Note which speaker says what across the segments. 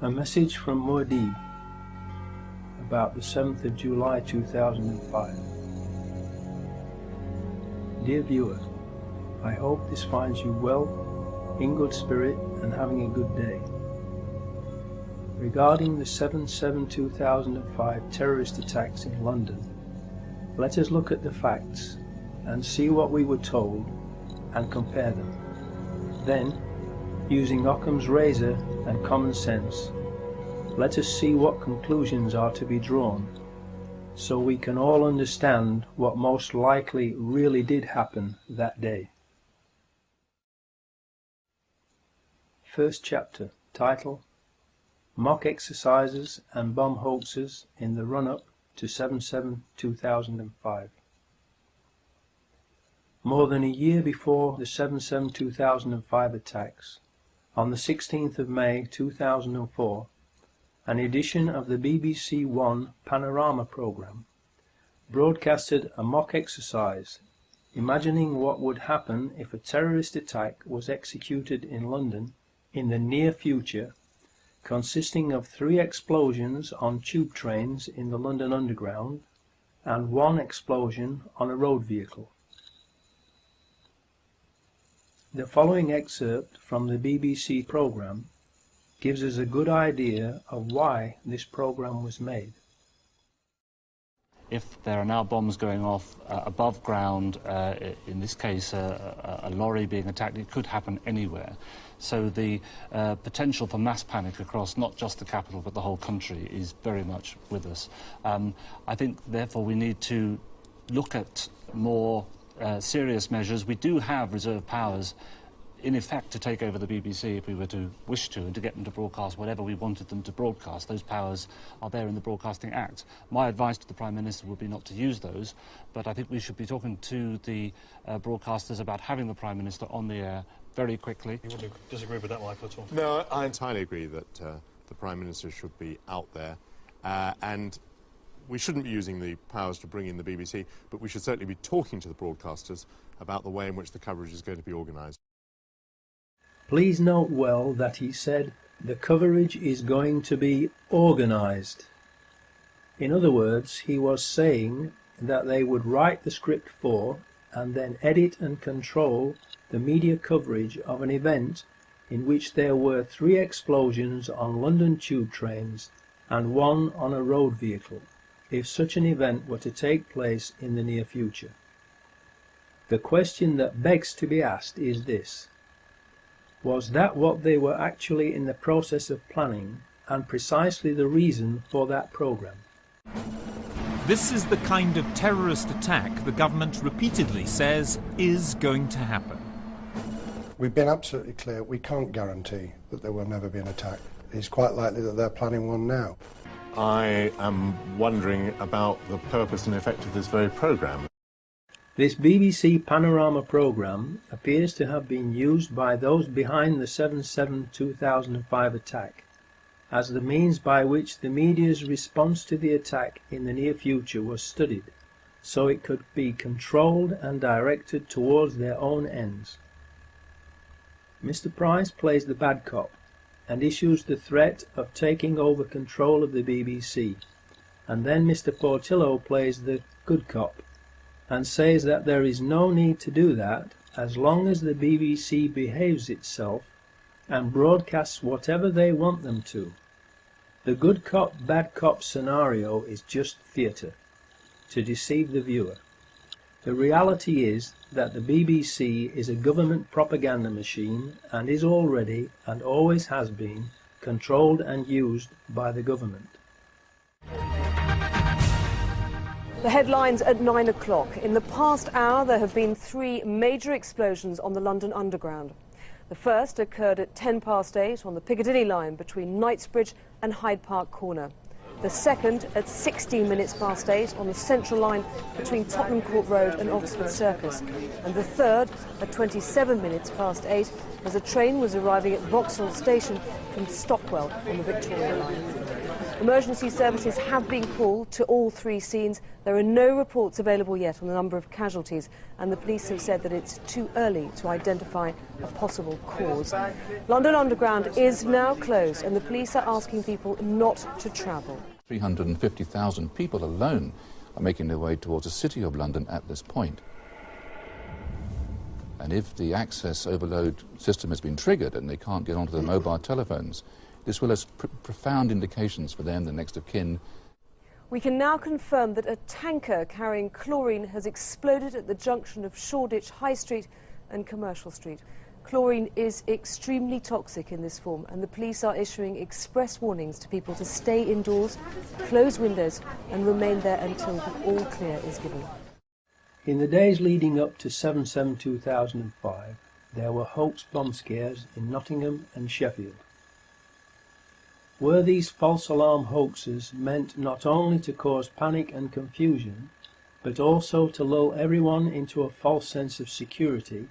Speaker 1: A message from Muad'Dib about the 7th of July 2005. Dear viewer, I hope this finds you well, in good spirit and having a good day. Regarding the 7/7/2005 terrorist attacks in London, let us look at the facts and see what we were told and compare them. Then, using Occam's razor and common sense, let us see what conclusions are to be drawn, so we can all understand what most likely really did happen that day. First chapter, title: Mock Exercises and Bomb Hoaxes in the Run-Up to 7/7/2005. More than a year before the 7/7/2005 attacks, on the 16th of May 2004, an edition of the BBC One Panorama programme broadcasted a mock exercise imagining what would happen if a terrorist attack was executed in London in the near future, consisting of 3 explosions on tube trains in the London Underground and 1 explosion on a road vehicle. The following excerpt from the BBC programme gives us a good idea of why this programme was made.
Speaker 2: If there are now bombs going off above ground, in this case a lorry being attacked, it could happen anywhere. So the potential for mass panic across not just the capital but the whole country is very much with us. I think therefore we need to look at more serious measures. We do have reserve powers in effect to take over the BBC if we were to wish to, and to get them to broadcast whatever we wanted them to broadcast. Those powers are there in the Broadcasting Act. My advice to the Prime Minister would be not to use those, but I think we should be talking to the broadcasters about having the Prime Minister on the air very quickly.
Speaker 3: You wouldn't disagree with that, Michael, at all?
Speaker 4: No, I entirely agree that the Prime Minister should be out there, and we shouldn't be using the powers to bring in the BBC, but we should certainly be talking to the broadcasters about the way in which the coverage is going to be organised.
Speaker 1: Please note well that he said the coverage is going to be organised. In other words, he was saying that they would write the script for and then edit and control the media coverage of an event in which there were 3 explosions on London tube trains and 1 on a road vehicle, if such an event were to take place in the near future. The question that begs to be asked is this: was that what they were actually in the process of planning, and precisely the reason for that programme?
Speaker 5: This is the kind of terrorist attack the government repeatedly says is going to happen.
Speaker 6: We've been absolutely clear, we can't guarantee that there will never be an attack. It's quite likely that they're planning one now.
Speaker 4: I am wondering about the purpose and effect of this very programme.
Speaker 1: This BBC Panorama programme appears to have been used by those behind the 7/7/2005 attack as the means by which the media's response to the attack in the near future was studied, so it could be controlled and directed towards their own ends. Mr. Price plays the bad cop and issues the threat of taking over control of the BBC, and then Mr. Portillo plays the good cop and says that there is no need to do that as long as the BBC behaves itself and broadcasts whatever they want them to. The good cop, bad cop scenario is just theatre, to deceive the viewer. The reality is that the BBC is a government propaganda machine and is already, and always has been, controlled and used by the government.
Speaker 7: The headlines at 9 o'clock. In the past hour, there have been 3 major explosions on the London Underground. The first occurred at 8:10 on the Piccadilly line between Knightsbridge and Hyde Park Corner. The second at 8:16 on the Central line between Tottenham Court Road and Oxford Circus. And the third at 8:27 as a train was arriving at Vauxhall Station from Stockwell on the Victoria line. Emergency services have been called to all three scenes. There are no reports available yet on the number of casualties, and the police have said that it's too early to identify a possible cause. London Underground is now closed, and the police are asking people not to travel.
Speaker 8: 350,000 people alone are making their way towards the City of London at this point. And if the access overload system has been triggered and they can't get onto their mobile telephones, this will have profound implications for them, the next of kin.
Speaker 7: We can now confirm that a tanker carrying chlorine has exploded at the junction of Shoreditch High Street and Commercial Street. Chlorine is extremely toxic in this form, and the police are issuing express warnings to people to stay indoors, close windows and remain there until the all clear is given.
Speaker 1: In the days leading up to 7/7/2005, there were hoax bomb scares in Nottingham and Sheffield. Were these false alarm hoaxes meant not only to cause panic and confusion, but also to lull everyone into a false sense of security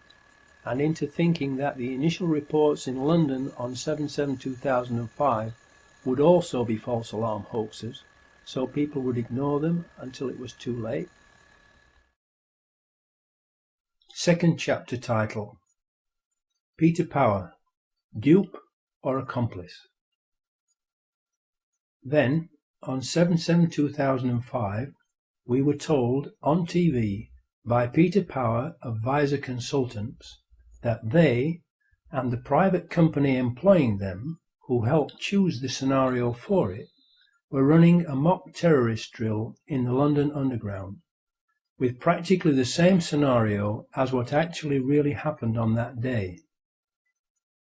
Speaker 1: and into thinking that the initial reports in London on 7/7/2005 would also be false alarm hoaxes, so people would ignore them until it was too late? Second chapter title: Peter Power, Dupe or Accomplice? Then, on 7/7/2005, we were told on TV by Peter Power of Visor Consultants that they, and the private company employing them, who helped choose the scenario for it, were running a mock terrorist drill in the London Underground, with practically the same scenario as what actually really happened on that day.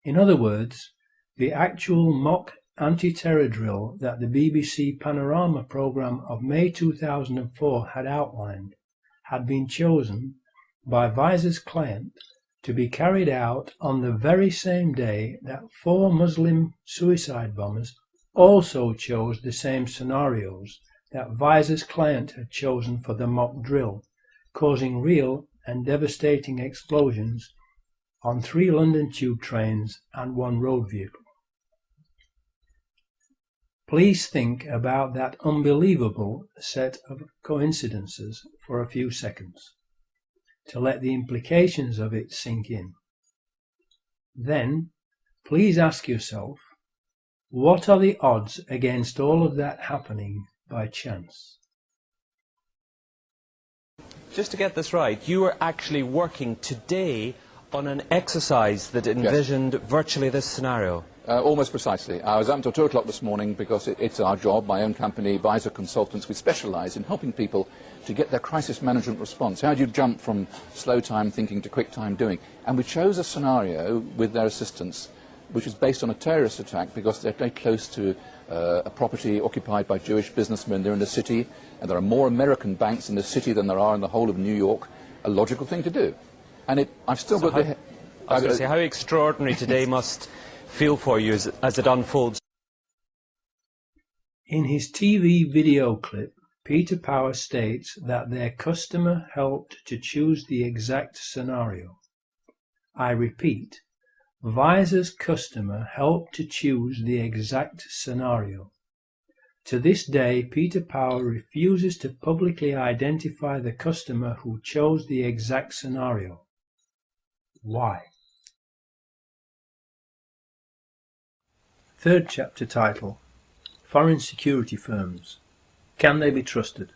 Speaker 1: In other words, the actual mock anti-terror drill that the BBC Panorama programme of May 2004 had outlined had been chosen by Visor's client to be carried out on the very same day that 4 Muslim suicide bombers also chose the same scenarios that Visor's client had chosen for the mock drill, causing real and devastating explosions on 3 London tube trains and 1 road vehicle. Please think about that unbelievable set of coincidences for a few seconds, to let the implications of it sink in. Then, please ask yourself, what are the odds against all of that happening by chance?
Speaker 9: Just to get this right, you were actually working today on an exercise that envisioned virtually this scenario.
Speaker 8: Almost precisely. I was up until 2 o'clock this morning because it's our job, my own company, Visor Consultants. We specialise in helping people to get their crisis management response. How do you jump from slow time thinking to quick time doing? And we chose a scenario with their assistance which is based on a terrorist attack because they're very close to a property occupied by Jewish businessmen. They're in the city, and there are more American banks in the city than there are in the whole of New York. A logical thing to do. And I've still got the...
Speaker 9: I was going to say, how extraordinary today must feel for you as it unfolds.
Speaker 1: In his TV video clip, Peter Power states that their customer helped to choose the exact scenario. I repeat, Visor's customer helped to choose the exact scenario. To this day, Peter Power refuses to publicly identify the customer who chose the exact scenario. Why? Third chapter title: Foreign Security Firms. Can they be trusted?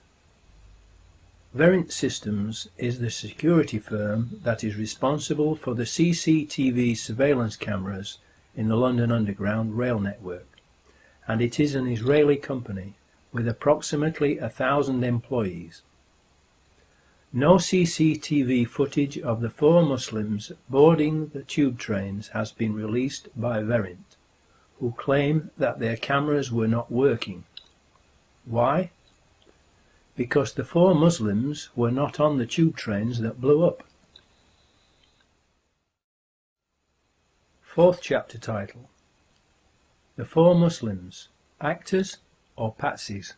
Speaker 1: Verint Systems is the security firm that is responsible for the CCTV surveillance cameras in the London Underground rail network, and it is an Israeli company with approximately 1,000 employees. No CCTV footage of the 4 Muslims boarding the tube trains has been released by Verint, who claim that their cameras were not working. Why? Because the 4 Muslims were not on the tube trains that blew up. Fourth chapter title: The 4 Muslims, Actors or Patsies?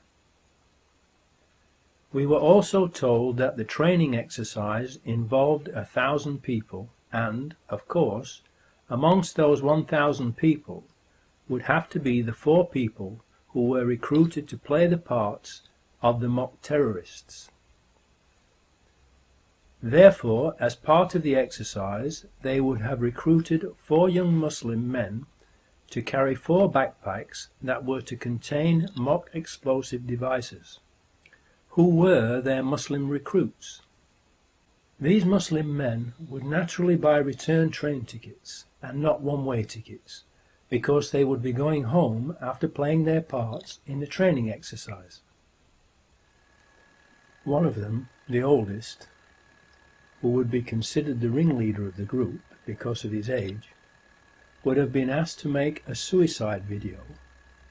Speaker 1: We were also told that the training exercise involved 1,000 people and, of course, amongst those 1,000 people would have to be the 4 people who were recruited to play the parts of the mock terrorists. Therefore, as part of the exercise, they would have recruited 4 young Muslim men to carry 4 backpacks that were to contain mock explosive devices. Who were their Muslim recruits? These Muslim men would naturally buy return train tickets and not one-way tickets, because they would be going home after playing their parts in the training exercise. One of them, the oldest, who would be considered the ringleader of the group because of his age, would have been asked to make a suicide video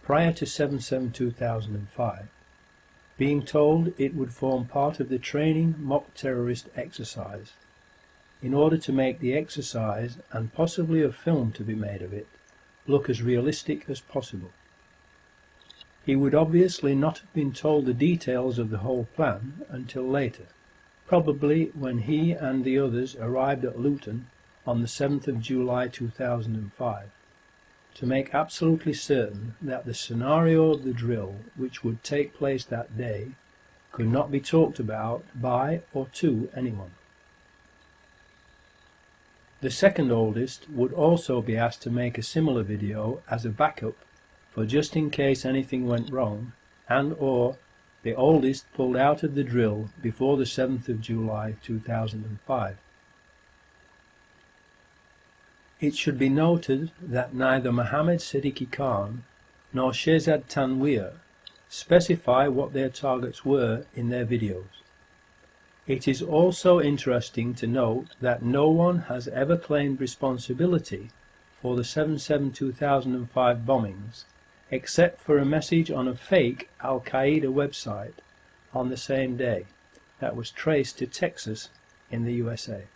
Speaker 1: prior to 7/7/2005, being told it would form part of the training mock terrorist exercise, in order to make the exercise, and possibly a film to be made of it, look as realistic as possible. He would obviously not have been told the details of the whole plan until later, probably when he and the others arrived at Luton on the 7th of July 2005, to make absolutely certain that the scenario of the drill which would take place that day could not be talked about by or to anyone. The second oldest would also be asked to make a similar video as a backup for just in case anything went wrong, and or the oldest pulled out of the drill before the 7th of July 2005. It should be noted that neither Mohammed Siddiqui Khan nor Shehzad Tanweer specify what their targets were in their videos. It is also interesting to note that no one has ever claimed responsibility for the 7/7/2005 bombings, except for a message on a fake Al-Qaeda website on the same day that was traced to Texas in the USA.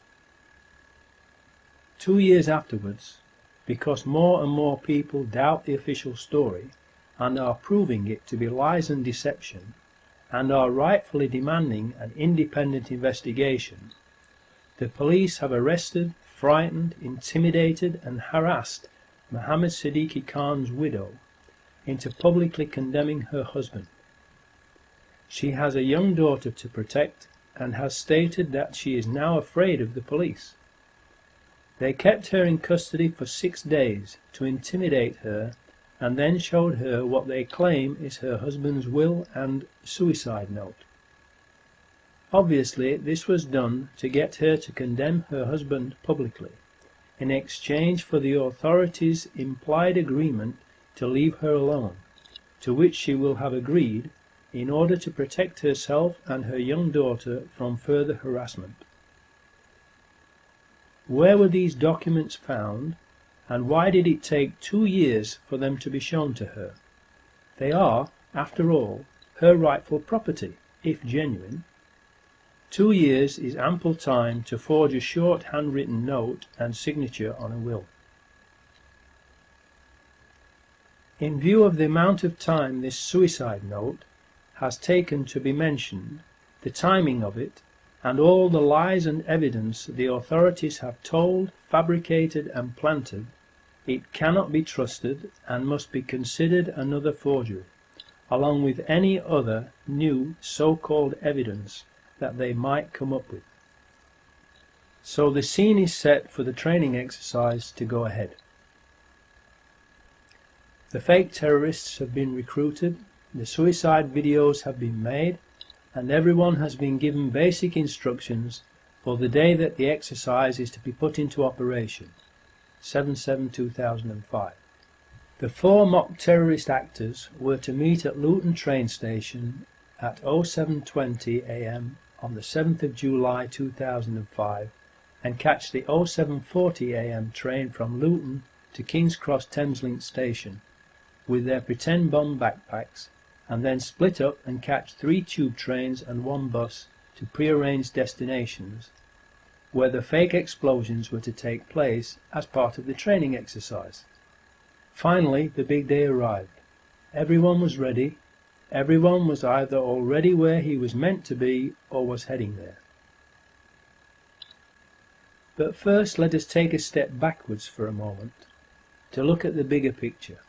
Speaker 1: 2 years afterwards, because more and more people doubt the official story and are proving it to be lies and deception, and are rightfully demanding an independent investigation, the police have arrested, frightened, intimidated and harassed Mohammed Siddiqui Khan's widow into publicly condemning her husband. She has a young daughter to protect and has stated that she is now afraid of the police. They kept her in custody for 6 days to intimidate her, and then showed her what they claim is her husband's will and suicide note. Obviously, this was done to get her to condemn her husband publicly, in exchange for the authorities' implied agreement to leave her alone, to which she will have agreed in order to protect herself and her young daughter from further harassment. Where were these documents found, and why did it take 2 years for them to be shown to her? They are, after all, her rightful property, if genuine. 2 years is ample time to forge a short handwritten note and signature on a will. In view of the amount of time this suicide note has taken to be mentioned, the timing of it, and all the lies and evidence the authorities have told, fabricated and planted, it cannot be trusted and must be considered another forgery, along with any other new so-called evidence that they might come up with. So the scene is set for the training exercise to go ahead. The fake terrorists have been recruited, the suicide videos have been made, and everyone has been given basic instructions for the day that the exercise is to be put into operation, 7/7/2005. The 4 mock terrorist actors were to meet at Luton train station at 07:20 AM on the 7th of July 2005 and catch the 07:40 AM train from Luton to King's Cross Thameslink station with their pretend bomb backpacks, and then split up and catch 3 tube trains and 1 bus to prearranged destinations where the fake explosions were to take place as part of the training exercise. Finally, the big day arrived. Everyone was ready. Everyone was either already where he was meant to be or was heading there. But first let us take a step backwards for a moment to look at the bigger picture.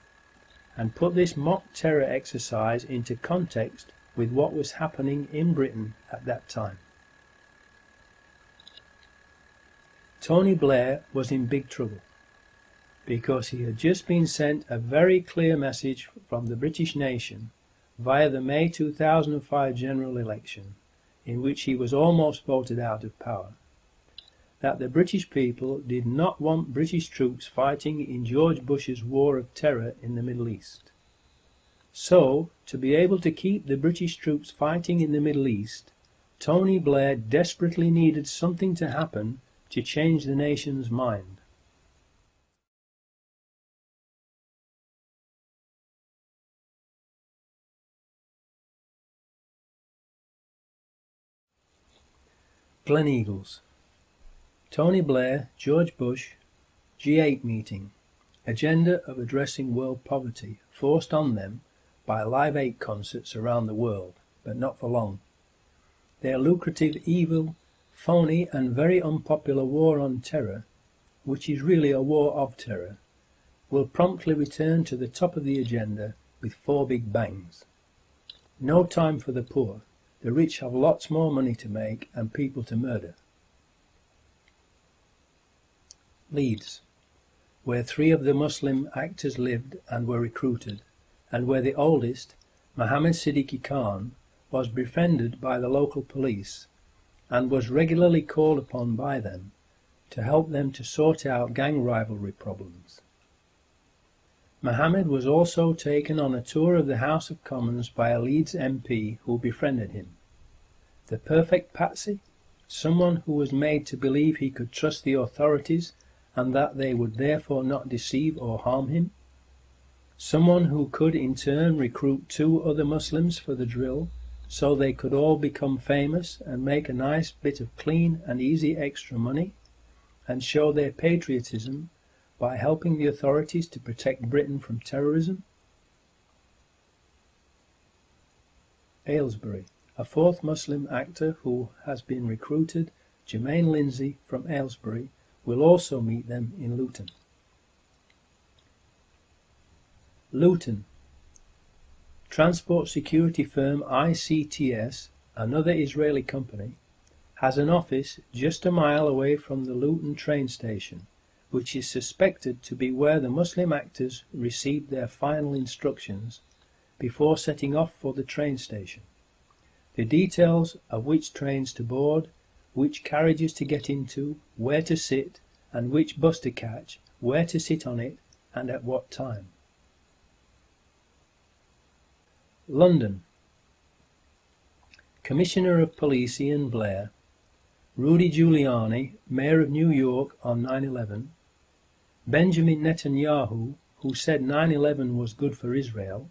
Speaker 1: and put this mock terror exercise into context with what was happening in Britain at that time. Tony Blair was in big trouble because he had just been sent a very clear message from the British nation via the May 2005 general election, in which he was almost voted out of power, that the British people did not want British troops fighting in George Bush's war of terror in the Middle East. So, to be able to keep the British troops fighting in the Middle East, Tony Blair desperately needed something to happen to change the nation's mind. Gleneagles. Tony Blair, George Bush, G8 meeting. Agenda of addressing world poverty, forced on them by Live 8 concerts around the world, but not for long. Their lucrative, evil, phony and very unpopular war on terror, which is really a war of terror, will promptly return to the top of the agenda with 4 big bangs. No time for the poor. The rich have lots more money to make and people to murder. Leeds, where 3 of the Muslim actors lived and were recruited, and where the oldest, Mohammed Siddiqui Khan, was befriended by the local police and was regularly called upon by them to help them to sort out gang rivalry problems. Mohammed was also taken on a tour of the House of Commons by a Leeds MP who befriended him. The perfect patsy, someone who was made to believe he could trust the authorities and that they would therefore not deceive or harm him. Someone who could in turn recruit 2 other Muslims for the drill so they could all become famous and make a nice bit of clean and easy extra money and show their patriotism by helping the authorities to protect Britain from terrorism. Aylesbury, a 4th Muslim actor who has been recruited, Jermaine Lindsay from Aylesbury, will also meet them in Luton. Luton. Transport security firm ICTS, another Israeli company, has an office just a mile away from the Luton train station, which is suspected to be where the Muslim actors received their final instructions before setting off for the train station. The details of which trains to board, which carriages to get into, where to sit, and which bus to catch, where to sit on it, and at what time. London. Commissioner of Police Ian Blair, Rudy Giuliani, Mayor of New York on 9/11, Benjamin Netanyahu, who said 9/11 was good for Israel,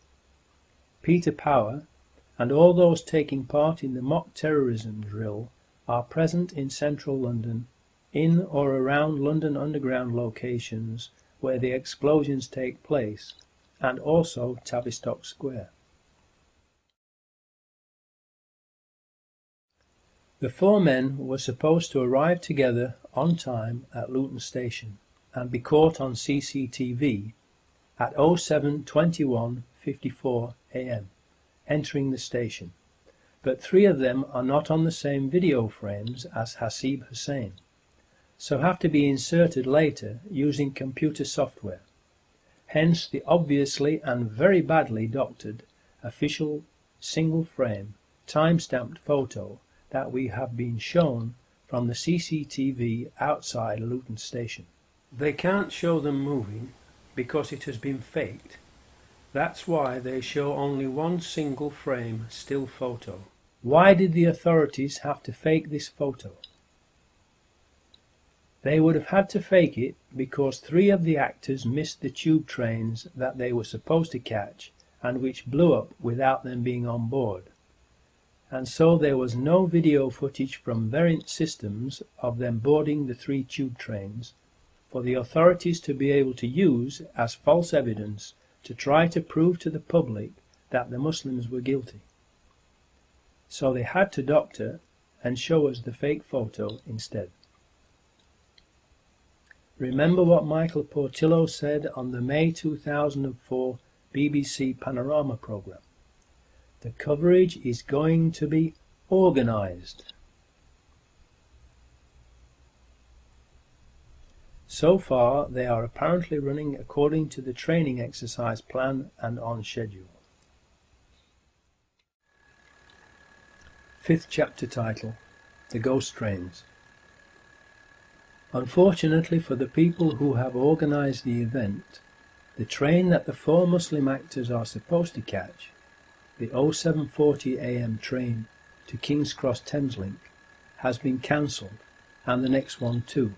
Speaker 1: Peter Power, and all those taking part in the mock terrorism drill are present in central London, in or around London Underground locations where the explosions take place, and also Tavistock Square. The 4 men were supposed to arrive together on time at Luton Station and be caught on CCTV at 07:21:54 a.m. entering the station, but 3 of them are not on the same video frames as Hasib Hussein, so have to be inserted later using computer software, hence the obviously and very badly doctored official single frame time-stamped photo that we have been shown from the CCTV outside Luton Station. They can't show them moving because it has been faked. That's why they show only one single frame still photo. Why did the authorities have to fake this photo? They would have had to fake it because 3 of the actors missed the tube trains that they were supposed to catch and which blew up without them being on board. And so there was no video footage from Verint Systems of them boarding the 3 tube trains for the authorities to be able to use as false evidence to try to prove to the public that the Muslims were guilty. So they had to doctor and show us the fake photo instead. Remember what Michael Portillo said on the May 2004 BBC Panorama programme. The coverage is going to be organised. So far, they are apparently running according to the training exercise plan and on schedule. Fifth chapter title, The Ghost Trains. Unfortunately for the people who have organised the event, the train that the 4 Muslim actors are supposed to catch, the 0740 AM train to King's Cross Thameslink, has been cancelled, and the next one too,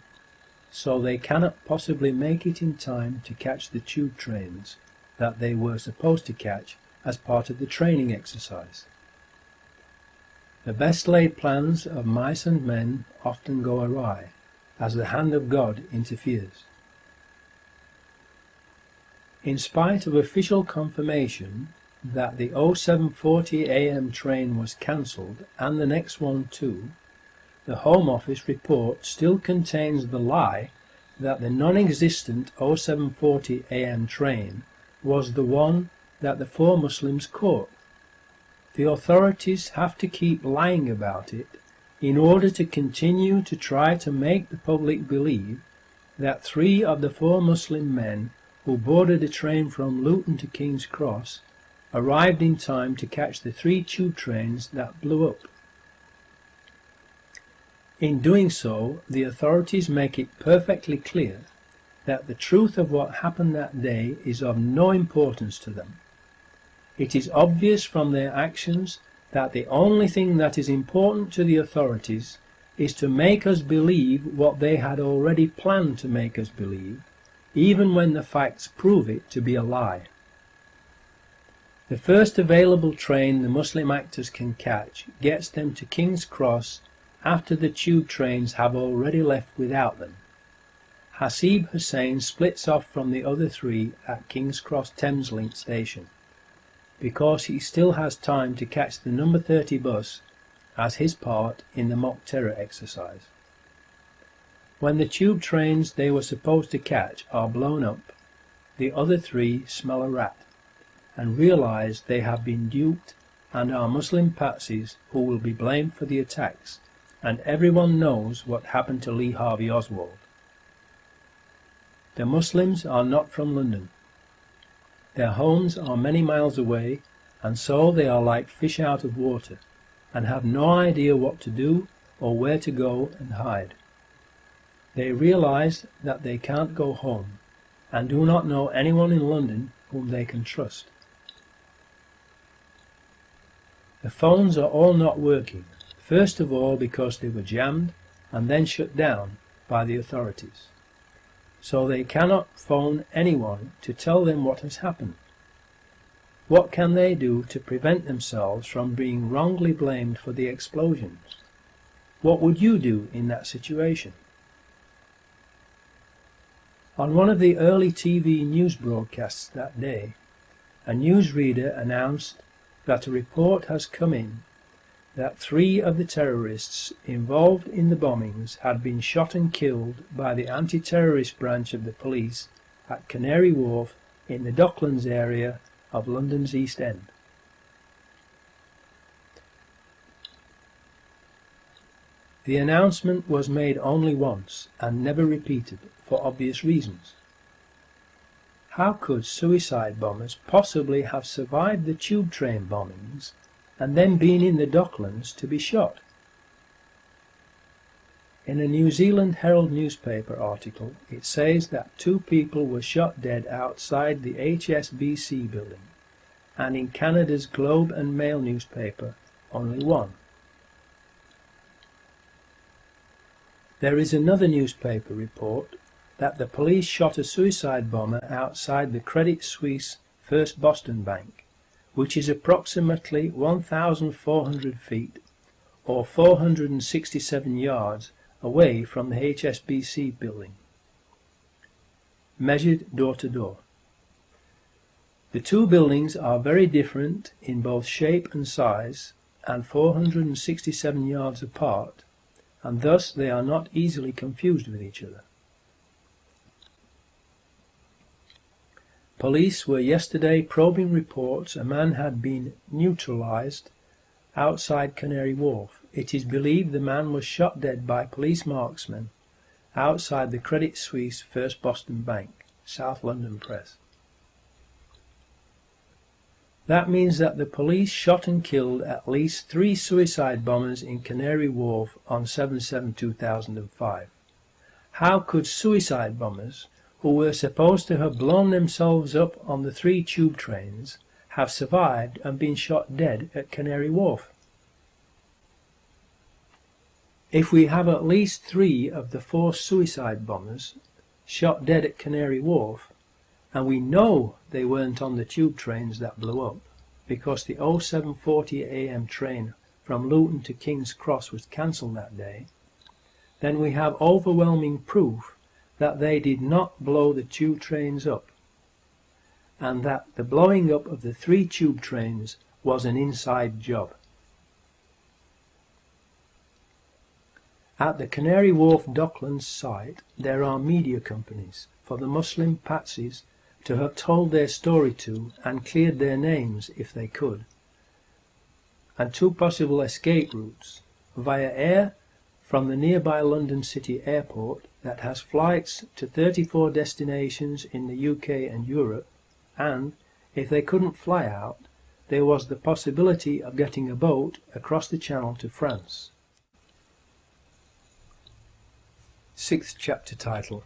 Speaker 1: so they cannot possibly make it in time to catch the tube trains that they were supposed to catch as part of the training exercise. The best laid plans of mice and men often go awry, as the hand of God interferes. In spite of official confirmation that the 0740 AM train was cancelled and the next one too, the Home Office report still contains the lie that the non-existent 0740 AM train was the one that the 4 Muslims caught. The authorities have to keep lying about it in order to continue to try to make the public believe that 3 of the 4 Muslim men who boarded a train from Luton to King's Cross arrived in time to catch the 3 tube trains that blew up. In doing so, the authorities make it perfectly clear that the truth of what happened that day is of no importance to them. It is obvious from their actions that the only thing that is important to the authorities is to make us believe what they had already planned to make us believe, even when the facts prove it to be a lie. The first available train the Muslim actors can catch gets them to King's Cross after the tube trains have already left without them. Hasib Hussain splits off from the other 3 at King's Cross Thameslink station, because he still has time to catch the number 30 bus as his part in the mock terror exercise. When the tube trains they were supposed to catch are blown up, the other 3 smell a rat and realise they have been duped and are Muslim patsies who will be blamed for the attacks, and everyone knows what happened to Lee Harvey Oswald. The Muslims are not from London. Their homes are many miles away, and so they are like fish out of water, and have no idea what to do or where to go and hide. They realise that they can't go home, and do not know anyone in London whom they can trust. The phones are all not working, first of all because they were jammed and then shut down by the authorities. So they cannot phone anyone to tell them what has happened. What can they do to prevent themselves from being wrongly blamed for the explosions? What would you do in that situation? On one of the early TV news broadcasts that day, a newsreader announced that a report has come in that 3 of the terrorists involved in the bombings had been shot and killed by the anti-terrorist branch of the police at Canary Wharf in the Docklands area of London's East End. The announcement was made only once and never repeated for obvious reasons. How could suicide bombers possibly have survived the tube train bombings and then been in the Docklands to be shot? In a New Zealand Herald newspaper article, it says that 2 people were shot dead outside the HSBC building, and in Canada's Globe and Mail newspaper, only 1. There is another newspaper report that the police shot a suicide bomber outside the Credit Suisse First Boston Bank, which is approximately 1,400 feet or 467 yards away from the HSBC building, measured door to door. The 2 buildings are very different in both shape and size, and 467 yards apart, and thus they are not easily confused with each other. Police were yesterday probing reports a man had been neutralised outside Canary Wharf. It is believed the man was shot dead by police marksmen outside the Credit Suisse First Boston Bank. South London Press. That means that the police shot and killed at least 3 suicide bombers in Canary Wharf on 7/7/2005. How could suicide bombers, who were supposed to have blown themselves up on the 3 tube trains, have survived and been shot dead at Canary Wharf? If we have at least 3 of the 4 suicide bombers shot dead at Canary Wharf, and we know they weren't on the tube trains that blew up, because the 07:40 AM train from Luton to King's Cross was cancelled that day, then we have overwhelming proof that they did not blow the tube trains up, and that the blowing up of the 3 tube trains was an inside job. At the Canary Wharf Docklands site there are media companies for the Muslim patsies to have told their story to and cleared their names if they could, and 2 possible escape routes: via air from the nearby London City Airport that has flights to 34 destinations in the UK and Europe, and, if they couldn't fly out, there was the possibility of getting a boat across the Channel to France. 6th chapter title: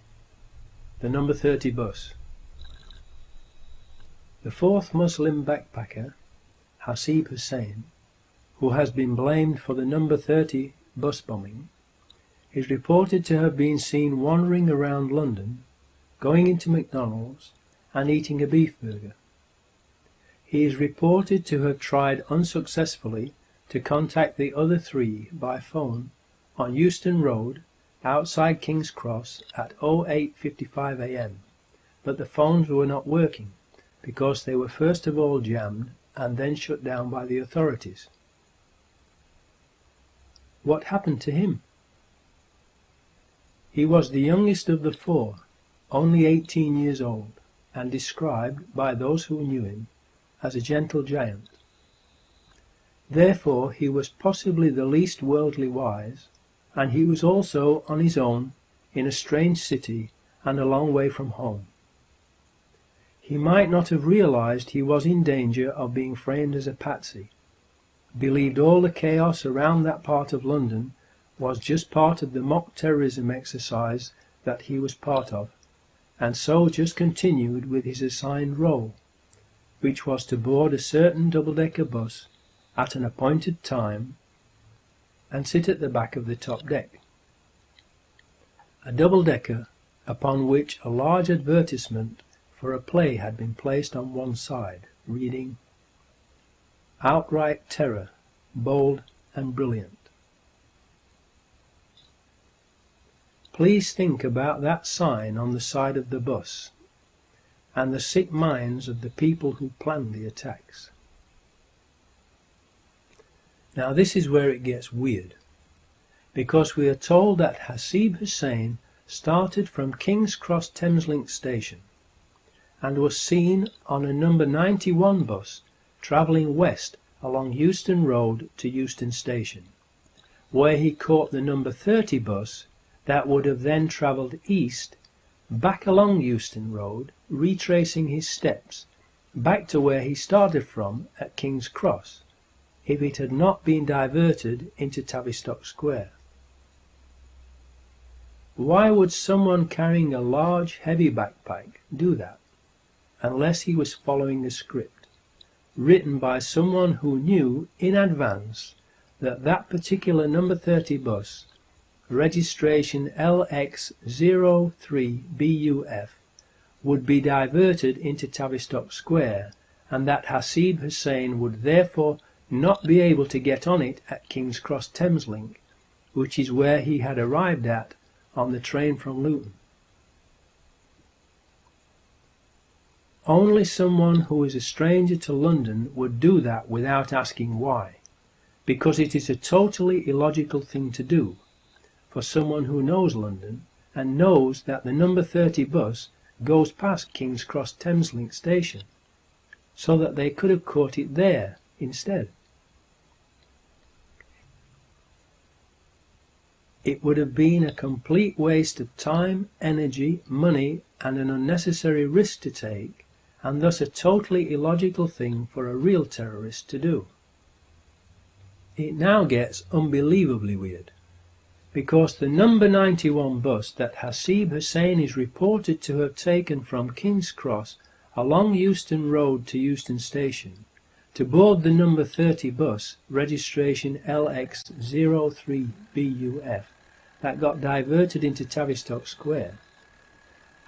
Speaker 1: The number 30 bus. The 4th Muslim backpacker, Hasib Hussain, who has been blamed for the number 30 bus bombing, is reported to have been seen wandering around London, going into McDonald's and eating a beef burger. He is reported to have tried unsuccessfully to contact the other 3 by phone on Euston Road outside King's Cross at 08:55 AM, but the phones were not working because they were first of all jammed and then shut down by the authorities. What happened to him? He was the youngest of the 4, only 18 years old, and described by those who knew him as a gentle giant. Therefore he was possibly the least worldly wise, and he was also on his own in a strange city and a long way from home. He might not have realized he was in danger of being framed as a patsy, believed all the chaos around that part of London was just part of the mock terrorism exercise that he was part of, and so just continued with his assigned role, which was to board a certain double-decker bus at an appointed time and sit at the back of the top deck. A double-decker upon which a large advertisement for a play had been placed on one side, reading, "Outright terror, bold and brilliant." Please think about that sign on the side of the bus and the sick minds of the people who planned the attacks. Now this is where it gets weird, because we are told that Hasib Hussain started from King's Cross Thameslink station and was seen on a number 91 bus travelling west along Euston Road to Euston Station, where he caught the number 30 bus that would have then travelled east back along Euston Road, retracing his steps back to where he started from at King's Cross, if it had not been diverted into Tavistock Square. Why would someone carrying a large, heavy backpack do that, unless he was following a script, written by someone who knew in advance that that particular number 30 bus, registration LX03BUF, would be diverted into Tavistock Square, and that Hasib Hussain would therefore not be able to get on it at King's Cross Thameslink, which is where he had arrived at on the train from Luton? Only someone who is a stranger to London would do that without asking why, because it is a totally illogical thing to do for someone who knows London and knows that the number 30 bus goes past King's Cross Thameslink station, so that they could have caught it there instead. It would have been a complete waste of time, energy, money, and an unnecessary risk to take, and thus a totally illogical thing for a real terrorist to do. It now gets unbelievably weird, because the number 91 bus that Hasib Hussain is reported to have taken from King's Cross along Euston Road to Euston Station to board the number 30 bus, registration LX03BUF, that got diverted into Tavistock Square,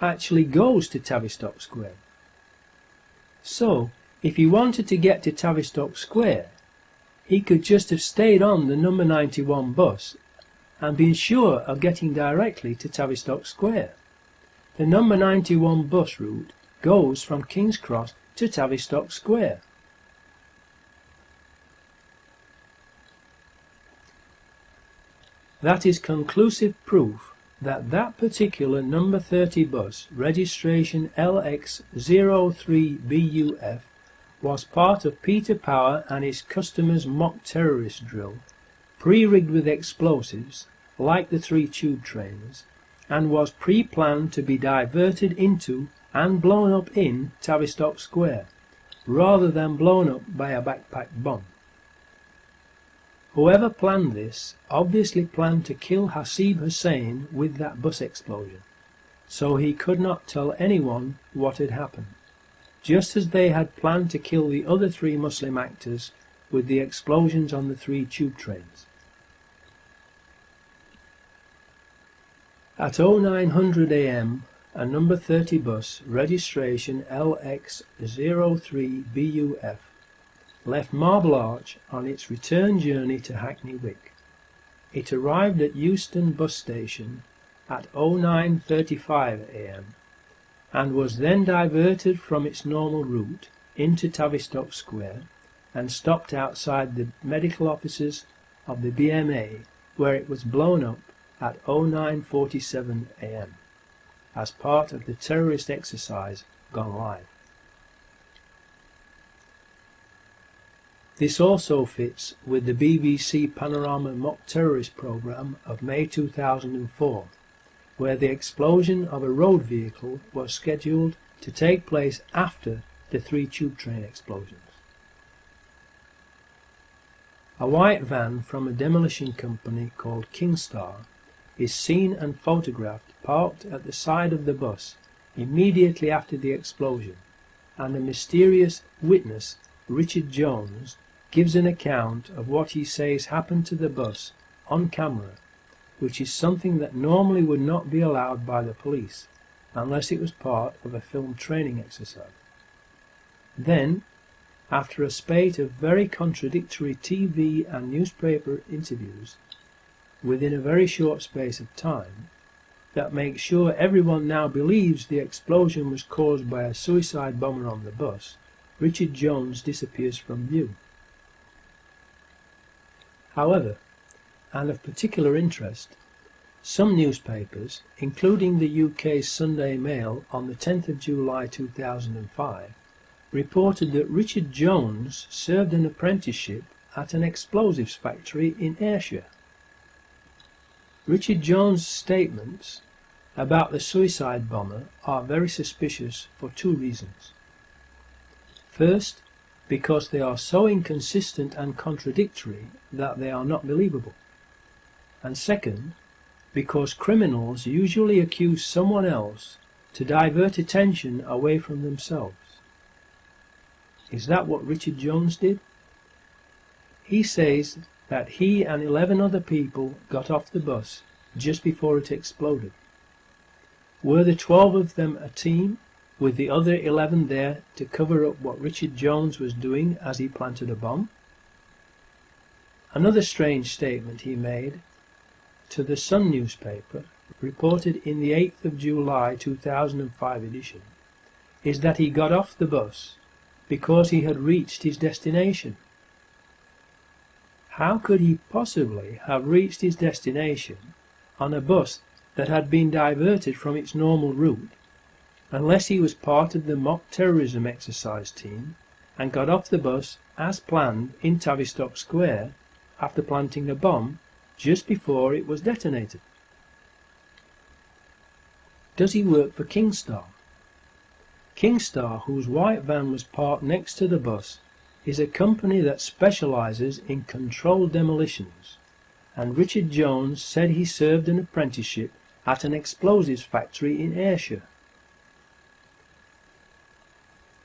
Speaker 1: actually goes to Tavistock Square. So, if he wanted to get to Tavistock Square, he could just have stayed on the number 91 bus and been sure of getting directly to Tavistock Square. The number 91 bus route goes from King's Cross to Tavistock Square. That is conclusive proof that that particular number 30 bus, registration LX03BUF, was part of Peter Power and his customers' mock terrorist drill, pre-rigged with explosives, like the 3 tube trains, and was pre-planned to be diverted into and blown up in Tavistock Square, rather than blown up by a backpack bomb. Whoever planned this obviously planned to kill Hasib Hussain with that bus explosion, so he could not tell anyone what had happened, just as they had planned to kill the other 3 Muslim actors with the explosions on the 3 tube trains. At 0900 AM, a number 30 bus, registration LX03BUF, left Marble Arch on its return journey to Hackney Wick. It arrived at Euston bus station at 09:35 AM and was then diverted from its normal route into Tavistock Square and stopped outside the medical offices of the BMA, where it was blown up at 09:47 AM as part of the terrorist exercise gone live. This also fits with the BBC Panorama mock terrorist programme of May 2004, where the explosion of a road vehicle was scheduled to take place after the 3 tube train explosions. A white van from a demolition company called Kingstar is seen and photographed parked at the side of the bus immediately after the explosion, and a mysterious witness, Richard Jones, gives an account of what he says happened to the bus on camera, which is something that normally would not be allowed by the police unless it was part of a film training exercise. Then, after a spate of very contradictory TV and newspaper interviews within a very short space of time, that makes sure everyone now believes the explosion was caused by a suicide bomber on the bus, Richard Jones disappears from view. However, and of particular interest, some newspapers, including the UK's Sunday Mail on the 10th of July 2005, reported that Richard Jones served an apprenticeship at an explosives factory in Ayrshire. Richard Jones' statements about the suicide bomber are very suspicious for 2 reasons. First, because they are so inconsistent and contradictory that they are not believable. And second, because criminals usually accuse someone else to divert attention away from themselves. Is that what Richard Jones did? He says that he and 11 other people got off the bus just before it exploded. Were the 12 of them a team, with the other 11 there to cover up what Richard Jones was doing as he planted a bomb? Another strange statement he made to the Sun newspaper, reported in the 8th of July 2005 edition, is that he got off the bus because he had reached his destination. How could he possibly have reached his destination on a bus that had been diverted from its normal route unless he was part of the mock terrorism exercise team and got off the bus as planned in Tavistock Square after planting a bomb just before it was detonated. Does he work for Kingstar? Kingstar, whose white van was parked next to the bus, is a company that specialises in controlled demolitions, and Richard Jones said he served an apprenticeship at an explosives factory in Ayrshire.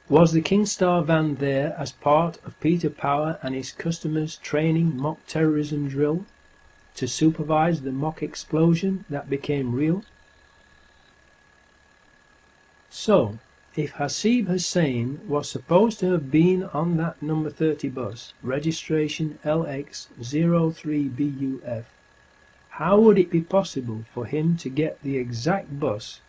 Speaker 1: Was the Kingstar van there as part of Peter Power and his customers' training mock terrorism drill to supervise the mock explosion that became real? So, if Hasib Hussain was supposed to have been on that number 30 bus, registration LX03BUF, how would it be possible for him to get the exact bus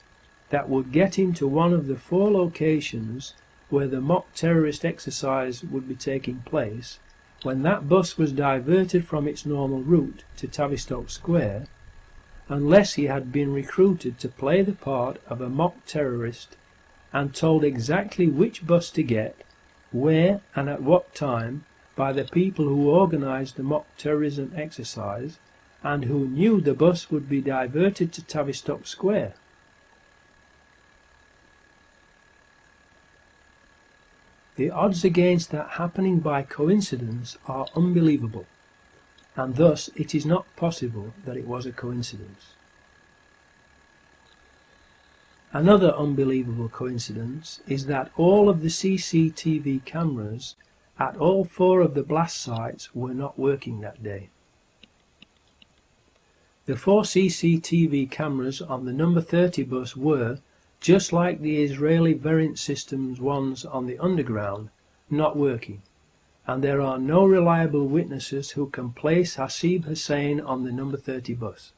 Speaker 1: that would get him to one of the 4 locations where the mock terrorist exercise would be taking place, when that bus was diverted from its normal route to Tavistock Square, unless he had been recruited to play the part of a mock terrorist and told exactly which bus to get, where and at what time by the people who organised the mock terrorism exercise and who knew the bus would be diverted to Tavistock Square. The odds against that happening by coincidence are unbelievable, and thus it is not possible that it was a coincidence. Another unbelievable coincidence is that all of the CCTV cameras at all 4 of the blast sites were not working that day. The 4 CCTV cameras on the number 30 bus were, just like the Israeli Verint Systems ones on the underground, not working, and there are no reliable witnesses who can place Hasib Hussain on the number 30 bus.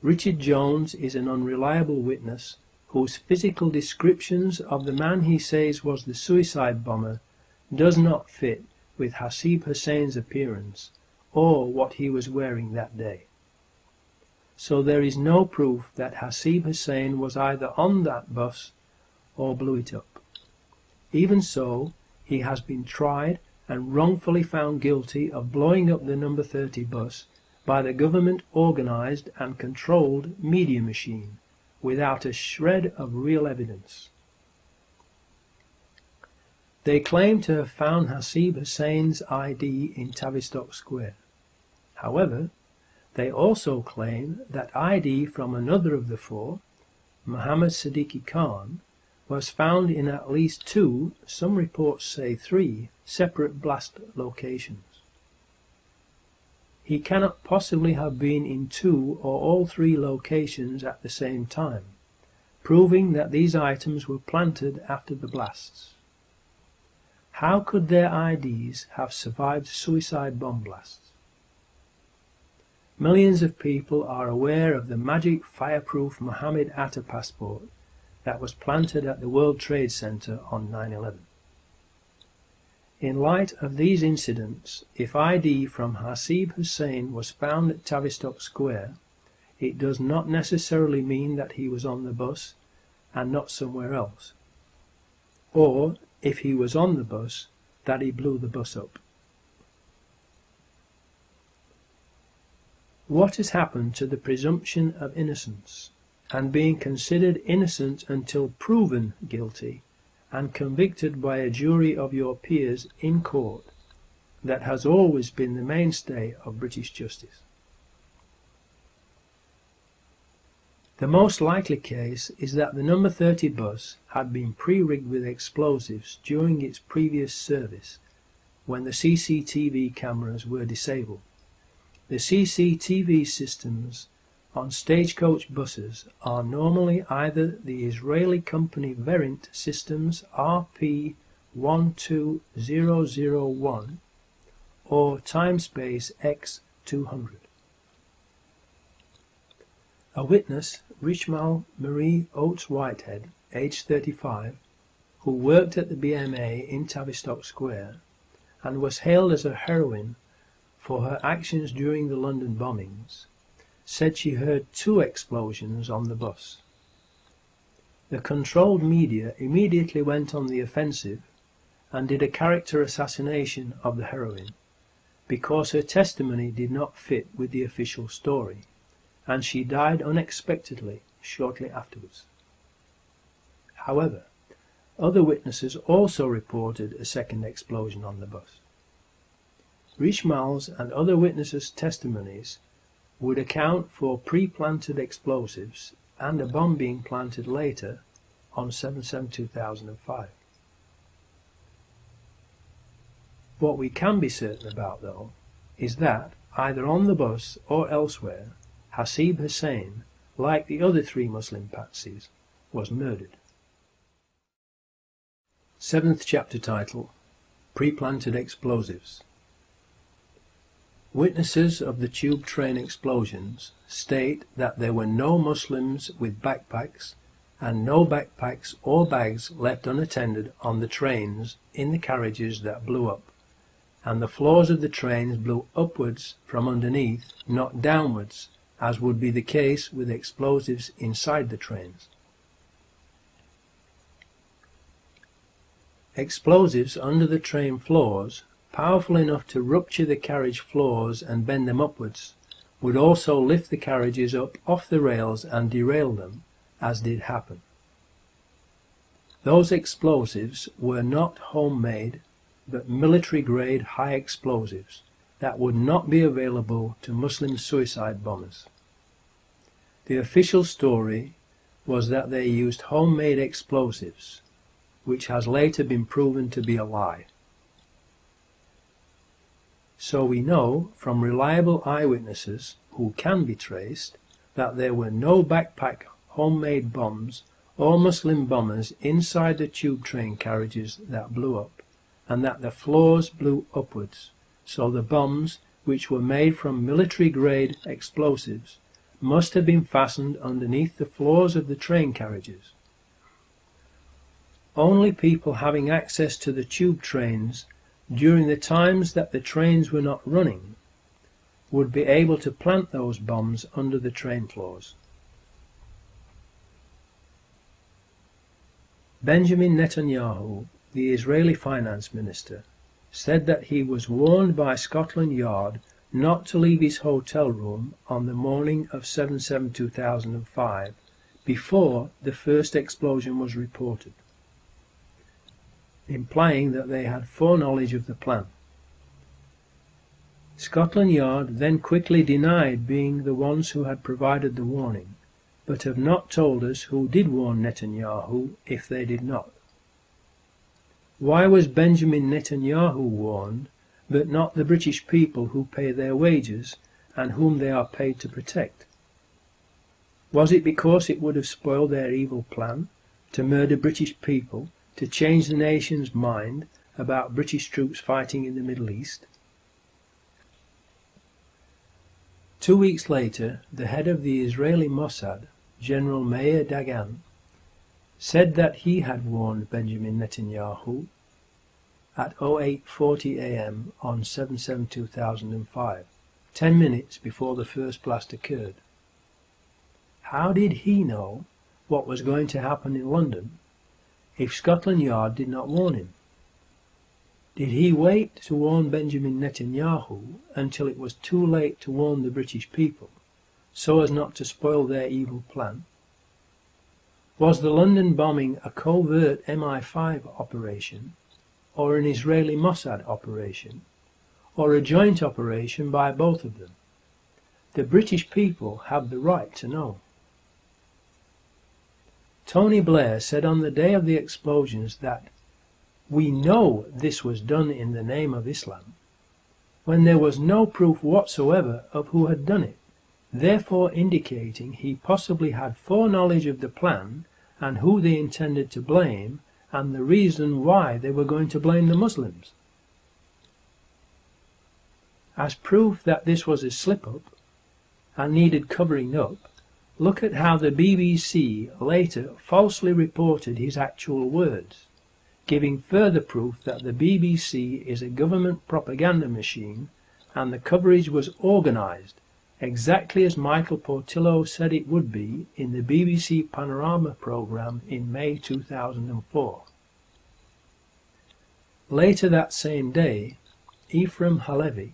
Speaker 1: Richard Jones is an unreliable witness whose physical descriptions of the man he says was the suicide bomber does not fit with Hasib Hussain's appearance or what he was wearing that day. So there is no proof that Hasib Hussain was either on that bus or blew it up. Even so, he has been tried and wrongfully found guilty of blowing up the number 30 bus by the government-organised and controlled media machine, without a shred of real evidence. They claim to have found Hasib Hussain's ID in Tavistock Square. However, they also claim that ID from another of the 4, Mohammed Siddiqui Khan, was found in at least 2, some reports say 3, separate blast locations. He cannot possibly have been in 2 or all 3 locations at the same time, proving that these items were planted after the blasts. How could their IDs have survived suicide bomb blasts? Millions of people are aware of the magic fireproof Mohammed Atta passport that was planted at the World Trade Center on 9/11. In light of these incidents, if ID from Hasib Hussain was found at Tavistock Square, it does not necessarily mean that he was on the bus and not somewhere else. Or, if he was on the bus, that he blew the bus up. What has happened to the presumption of innocence, and being considered innocent until proven guilty, and convicted by a jury of your peers in court, that has always been the mainstay of British justice? The most likely case is that the number 30 bus had been pre-rigged with explosives during its previous service, when the CCTV cameras were disabled. The CCTV systems on stagecoach buses are normally either the Israeli company Verint Systems RP12001 or Timespace X200. A witness, Richmal Marie Oates Whitehead, aged 35, who worked at the BMA in Tavistock Square and was hailed as a heroine for her actions during the London bombings, said she heard 2 explosions on the bus. The controlled media immediately went on the offensive and did a character assassination of the heroine, because her testimony did not fit with the official story, and she died unexpectedly shortly afterwards. However, other witnesses also reported a second explosion on the bus. Richmal's and other witnesses' testimonies would account for pre-planted explosives and a bomb being planted later on 7/7/2005. What we can be certain about, though, is that, either on the bus or elsewhere, Hasib Hussain, like the other 3 Muslim patsies, was murdered. 7th chapter title, Pre-planted explosives. Witnesses of the tube train explosions state that there were no Muslims with backpacks and no backpacks or bags left unattended on the trains in the carriages that blew up, and the floors of the trains blew upwards from underneath, not downwards, as would be the case with explosives inside the trains. Explosives under the train floors, powerful enough to rupture the carriage floors and bend them upwards, would also lift the carriages up off the rails and derail them, as did happen. Those explosives were not homemade, but military-grade high explosives that would not be available to Muslim suicide bombers. The official story was that they used homemade explosives, which has later been proven to be a lie. So we know from reliable eyewitnesses who can be traced that there were no backpack homemade bombs or Muslim bombers inside the tube train carriages that blew up, and that the floors blew upwards, so the bombs, which were made from military-grade explosives, must have been fastened underneath the floors of the train carriages. Only people having access to the tube trains during the times that the trains were not running would be able to plant those bombs under the train floors. Benjamin Netanyahu, the Israeli finance minister, said that he was warned by Scotland Yard not to leave his hotel room on the morning of 7/7/2005 before the first explosion was reported, implying that they had foreknowledge of the plan. Scotland Yard then quickly denied being the ones who had provided the warning, but have not told us who did warn Netanyahu if they did not. Why was Benjamin Netanyahu warned, but not the British people who pay their wages and whom they are paid to protect? Was it because it would have spoiled their evil plan to murder British people, to change the nation's mind about British troops fighting in the Middle East? 2 weeks later, the head of the Israeli Mossad, General Meir Dagan, said that he had warned Benjamin Netanyahu at 08:40 a.m. on 7/7/2005, 10 minutes before the first blast occurred. How did he know what was going to happen in London if Scotland Yard did not warn him? Did he wait to warn Benjamin Netanyahu until it was too late to warn the British people, so as not to spoil their evil plan? Was the London bombing a covert MI5 operation, or an Israeli Mossad operation, or a joint operation by both of them? The British people have the right to know. Tony Blair said on the day of the explosions that "we know this was done in the name of Islam," when there was no proof whatsoever of who had done it, therefore indicating he possibly had foreknowledge of the plan and who they intended to blame and the reason why they were going to blame the Muslims. As proof that this was a slip-up and needed covering up, look at how the BBC later falsely reported his actual words, giving further proof that the BBC is a government propaganda machine and the coverage was organised, exactly as Michael Portillo said it would be in the BBC Panorama programme in May 2004. Later that same day, Ephraim Halevi,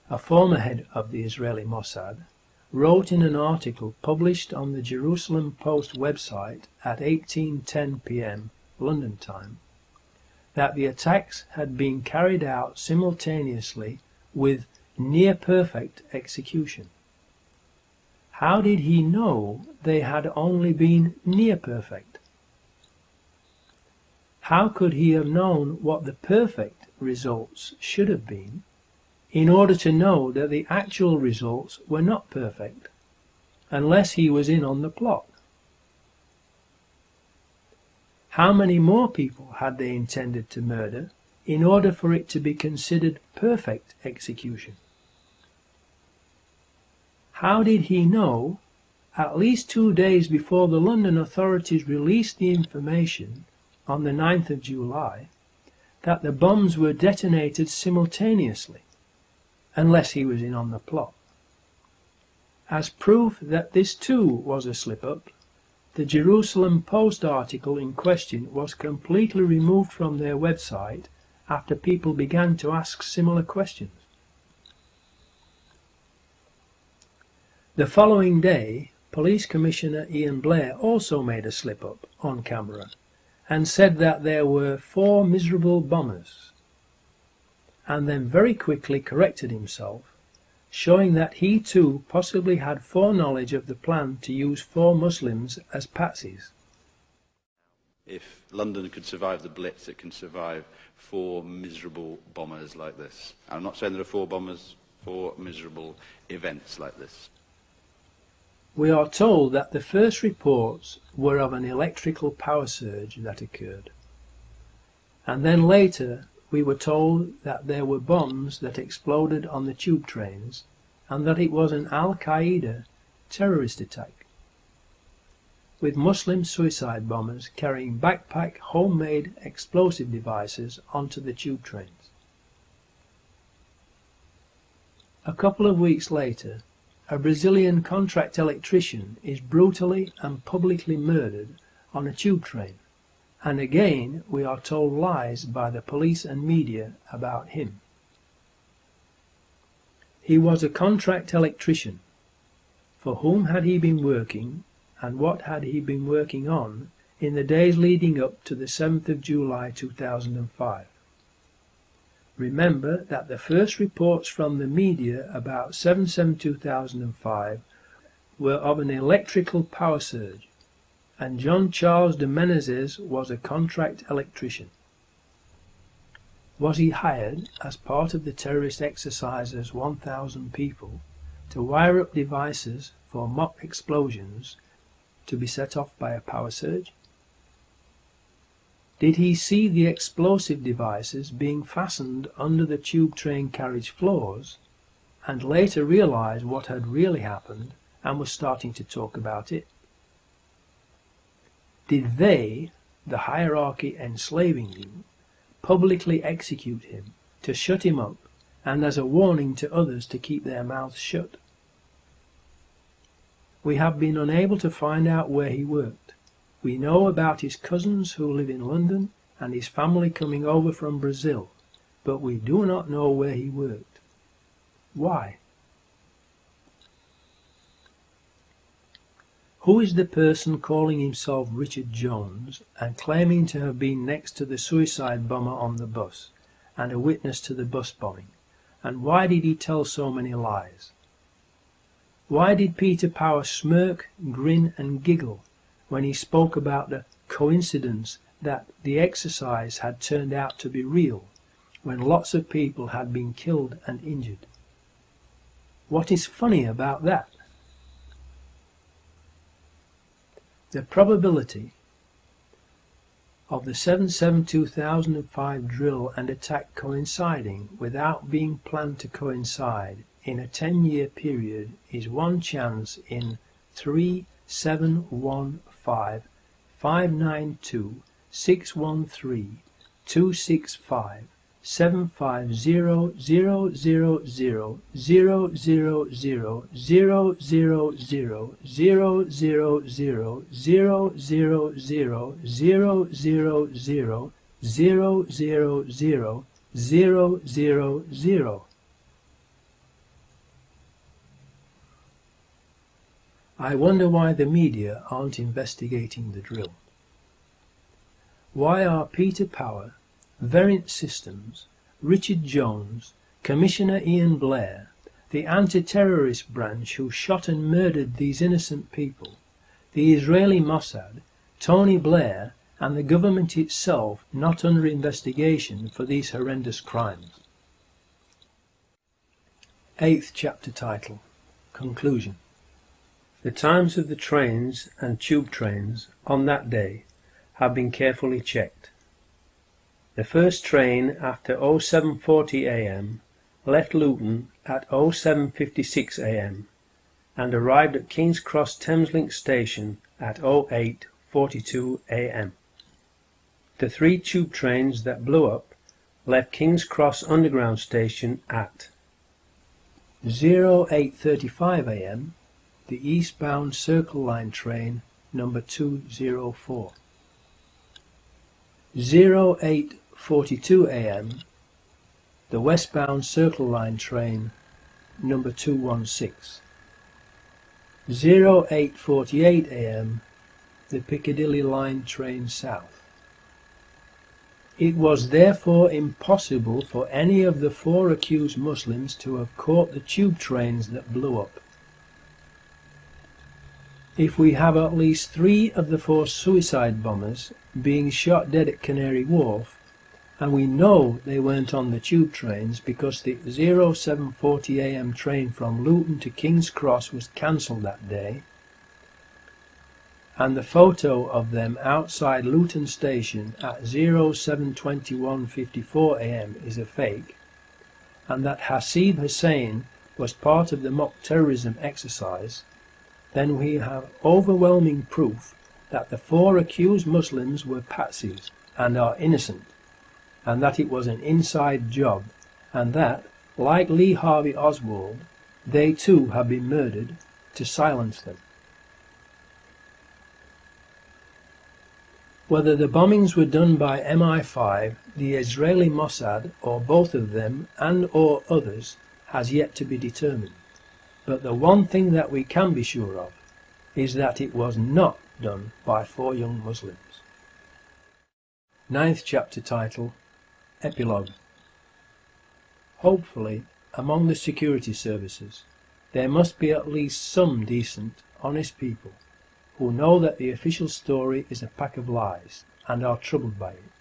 Speaker 1: a former head of the Israeli Mossad, wrote in an article published on the Jerusalem Post website at 18:10 p.m. London time that the attacks had been carried out simultaneously with near-perfect execution. How did he know they had only been near-perfect? How could he have known what the perfect results should have been in order to know that the actual results were not perfect, unless he was in on the plot? How many more people had they intended to murder in order for it to be considered perfect execution? How did he know, at least 2 days before the London authorities released the information on the 9th of July, that the bombs were detonated simultaneously, unless he was in on the plot? As proof that this too was a slip-up, the Jerusalem Post article in question was completely removed from their website after people began to ask similar questions. The following day, Police Commissioner Ian Blair also made a slip-up on camera and said that there were 4 miserable bombers, and then very quickly corrected himself, showing that he too possibly had foreknowledge of the plan to use 4 Muslims as patsies.
Speaker 10: If London could survive the Blitz, it can survive 4 miserable bombers like this. I'm not saying there are 4 bombers, 4 miserable events like this.
Speaker 1: We are told that the first reports were of an electrical power surge that occurred, and then later we were told that there were bombs that exploded on the tube trains and that it was an Al-Qaeda terrorist attack, with Muslim suicide bombers carrying backpack homemade explosive devices onto the tube trains. A couple of weeks later, a Brazilian contract electrician is brutally and publicly murdered on a tube train, and again we are told lies by the police and media about him. He was a contract electrician. For whom had he been working, and what had he been working on in the days leading up to the 7th of July 2005? Remember that the first reports from the media about 7/7/2005 were of an electrical power surge, and John Charles de Menezes was a contract electrician. Was he hired as part of the terrorist exercise's 1,000 people to wire up devices for mock explosions to be set off by a power surge? Did he see the explosive devices being fastened under the tube train carriage floors and later realize what had really happened and was starting to talk about it? Did they, the hierarchy enslaving him, publicly execute him to shut him up and as a warning to others to keep their mouths shut? We have been unable to find out where he worked. We know about his cousins who live in London and his family coming over from Brazil, but we do not know where he worked. Why? Who is the person calling himself Richard Jones and claiming to have been next to the suicide bomber on the bus and a witness to the bus bombing? And why did he tell so many lies? Why did Peter Power smirk, grin and giggle when he spoke about the coincidence that the exercise had turned out to be real when lots of people had been killed and injured? What is funny about that? The probability of the 7/7/2005 drill and attack coinciding without being planned to coincide in a 10-year period is 1 chance in 3,715,592,613,265 I wonder why the media aren't investigating the drill. Why are Peter Power, Verint Systems, Richard Jones, Commissioner Ian Blair, the anti-terrorist branch who shot and murdered these innocent people, the Israeli Mossad, Tony Blair, and the government itself not under investigation for these horrendous crimes? 8th chapter title, Conclusion. The times of the trains and tube trains on that day have been carefully checked. The first train after 0740 am left Luton at 0756 am and arrived at King's Cross Thameslink station at 0842 am. The 3 tube trains that blew up left King's Cross Underground station at 0835 am, the eastbound Circle Line train number 204. 0842 am, the westbound Circle Line train number 216. 0848 am, the Piccadilly Line train south. It was therefore impossible for any of the 4 accused Muslims to have caught the tube trains that blew up. If we have at least 3 of the 4 suicide bombers being shot dead at Canary Wharf, and we know they weren't on the tube trains because the 0740 am train from Luton to King's Cross was cancelled that day, and the photo of them outside Luton station at 0721:54 am is a fake, and that Hasib Hussain was part of the mock terrorism exercise, then we have overwhelming proof that the 4 accused Muslims were patsies and are innocent, and that it was an inside job, and that, like Lee Harvey Oswald, they too have been murdered to silence them. Whether the bombings were done by MI5, the Israeli Mossad, or both of them and or others has yet to be determined. But the one thing that we can be sure of is that it was not done by 4 young Muslims. 9th chapter title, Epilogue. Hopefully, among the security services, there must be at least some decent, honest people who know that the official story is a pack of lies and are troubled by it.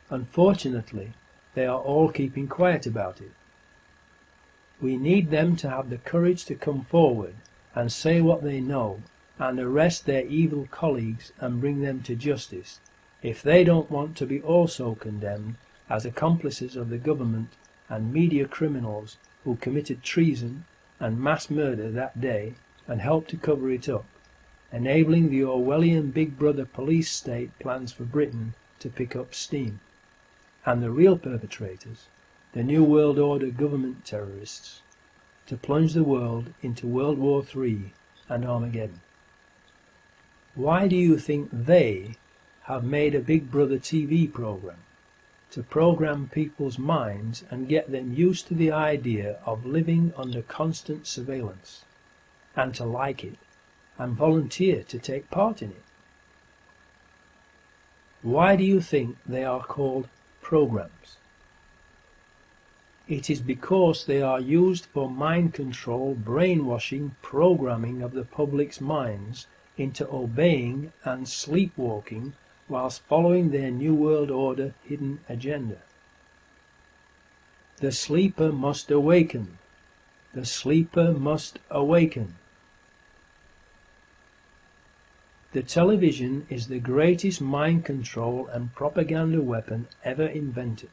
Speaker 1: Unfortunately, they are all keeping quiet about it. We need them to have the courage to come forward and say what they know and arrest their evil colleagues and bring them to justice if they don't want to be also condemned as accomplices of the government and media criminals who committed treason and mass murder that day and helped to cover it up, enabling the Orwellian Big Brother police state plans for Britain to pick up steam, and the real perpetrators, the New World Order government terrorists, to plunge the world into World War III and Armageddon. Why do you think they have made a Big Brother TV program? To program people's minds and get them used to the idea of living under constant surveillance, and to like it, and volunteer to take part in it. Why do you think they are called programs? It is because they are used for mind control, brainwashing, programming of the public's minds into obeying and sleepwalking whilst following their New World Order hidden agenda. The sleeper must awaken. The sleeper must awaken. The television is the greatest mind control and propaganda weapon ever invented.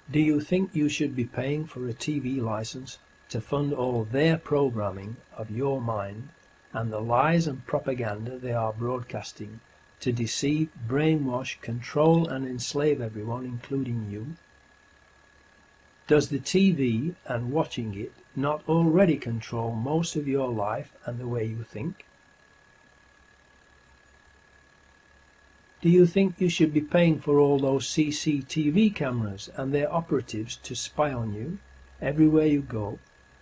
Speaker 1: Do you think you should be paying for a TV license to fund all their programming of your mind and the lies and propaganda they are broadcasting to deceive, brainwash, control and enslave everyone, including you? Does the TV and watching it not already control most of your life and the way you think? Do you think you should be paying for all those CCTV cameras and their operatives to spy on you everywhere you go,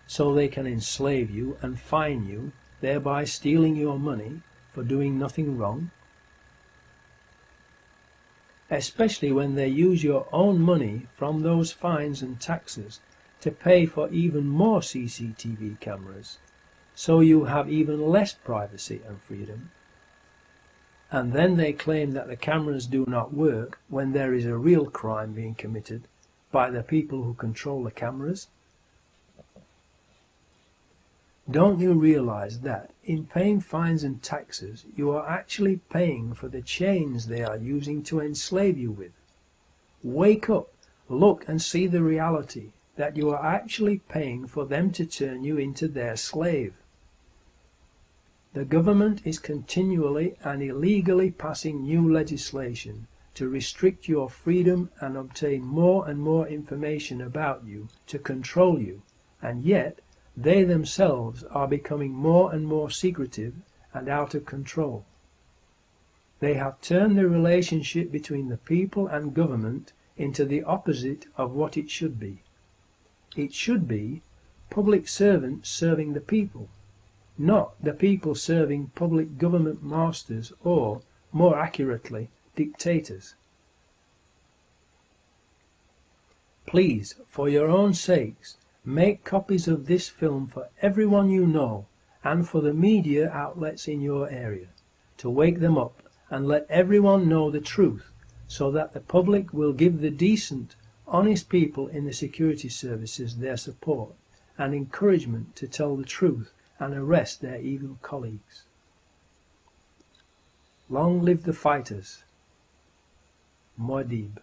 Speaker 1: so they can enslave you and fine you, thereby stealing your money for doing nothing wrong? Especially when they use your own money from those fines and taxes to pay for even more CCTV cameras, so you have even less privacy and freedom. And then they claim that the cameras do not work when there is a real crime being committed by the people who control the cameras. Don't you realize that in paying fines and taxes you are actually paying for the chains they are using to enslave you with? Wake up, look and see the reality that you are actually paying for them to turn you into their slave. The government is continually and illegally passing new legislation to restrict your freedom and obtain more and more information about you to control you, and yet they themselves are becoming more and more secretive and out of control. They have turned the relationship between the people and government into the opposite of what it should be. It should be public servants serving the people, not the people serving public government masters or, more accurately, dictators. Please, for your own sakes, make copies of this film for everyone you know and for the media outlets in your area, to wake them up and let everyone know the truth, so that the public will give the decent, honest people in the security services their support and encouragement to tell the truth and arrest their evil colleagues. Long live the fighters. Muad'Dib.